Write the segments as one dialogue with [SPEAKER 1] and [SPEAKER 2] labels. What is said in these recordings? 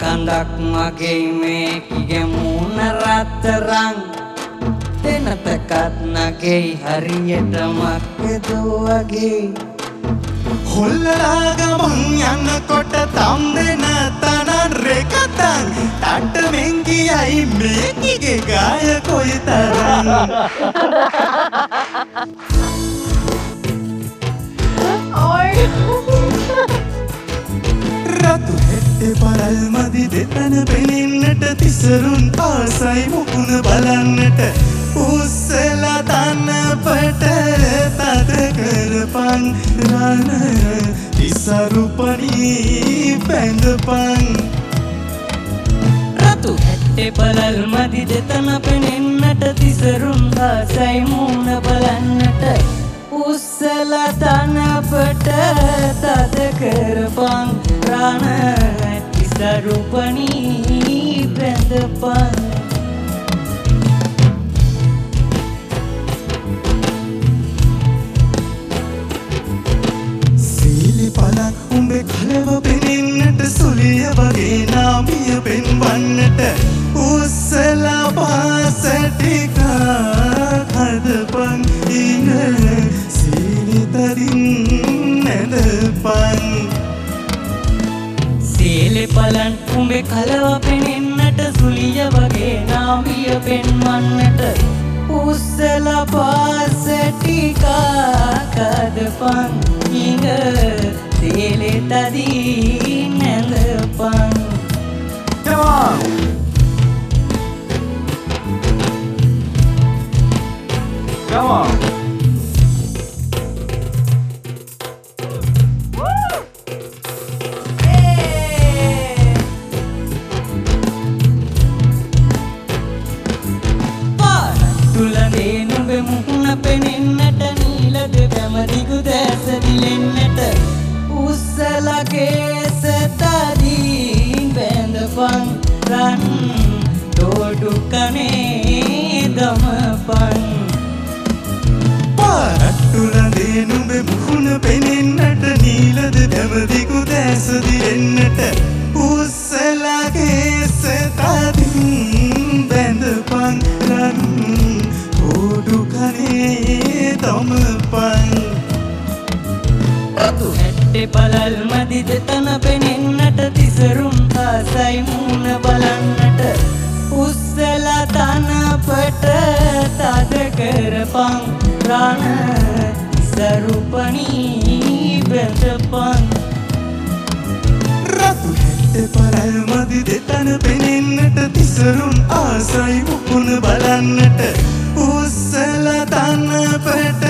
[SPEAKER 1] කඳක් මගේ මේකිගේ මූණ රත්තරන් දෙනතකත් නගේ හරියට මක්කදෝ වගේ
[SPEAKER 2] හොල්ලලා ගමන් යනකොට තම් දෙන තනන් රෙකතන් තට මෙන් කියයි මේකිගේ ගාය කොයිතරම් රතු හෙට්ටේ පරල් මදි දෙතන පෙනෙන්නට තිසරුන් ආසයි මුකුණ බලන්නට උස්සලා තනපට තද කරපන් රණ තිසරුපණී පැඳපන්
[SPEAKER 1] රතු හෙට්ටේ පරල් මදි දෙතන පෙනෙන්නට තිසරුන් ආසයි මුකුණ බලන්නට උස්සලා තනපට තද කරපන් රණ තිසරුපණී පැඳපන්
[SPEAKER 2] පලක් උඹේ කලව පෙනෙන්නට සුලිය වගේ නාමිය පෙන්වන්නට උස්සලා පාසටික හදපන් ඉන සීනිතරින් නැඳපන්
[SPEAKER 1] සීලෙ පලන් උඹේ කලව පෙනෙන්නට සුලිය වගේ නාමිය පෙන්වන්නට උස්සලා පාසටික හදපන් ඉන සීලෙ තදින් නැඳපන්
[SPEAKER 2] Come on.
[SPEAKER 1] තුලදේ නුඹ මුහුණ පෙනෙන්නට නීලද කැමරිගු දැස දිලෙන්නට උස්සලා කේස තදින් බැඳපන් රන් දෝඩු කනේ දමපන්
[SPEAKER 2] පාරට්ටුලදේ නුඹ මුහුණ පෙනෙන්නට නීලද කැමරිගු දැස දිලෙන්නට උස්සලා කේස තදින් බැඳපන් රන්
[SPEAKER 1] රතු හෙට්ටේ පලල් මදි දෙතන පෙනෙන්නට තිසරුන් ආසයි මුණ බලන්නට උස්සලා තනපට තද කරපන් රණ තිසරුපණී බැඳපන්
[SPEAKER 2] රතු හෙට්ටේ පලල් මදි දෙතන පෙනෙන්නට තිසරුන් ආසයි මුකුණ බලන්නට උස්සලා තනපට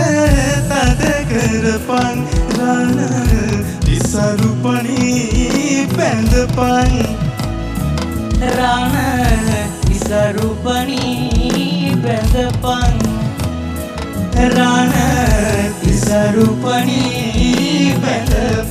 [SPEAKER 2] තද කරපන් රණ තිසරුපණී පැඳපන්
[SPEAKER 1] රණ තිසරුපණී පැඳපන් රණ තිසරුපණී පැඳපන්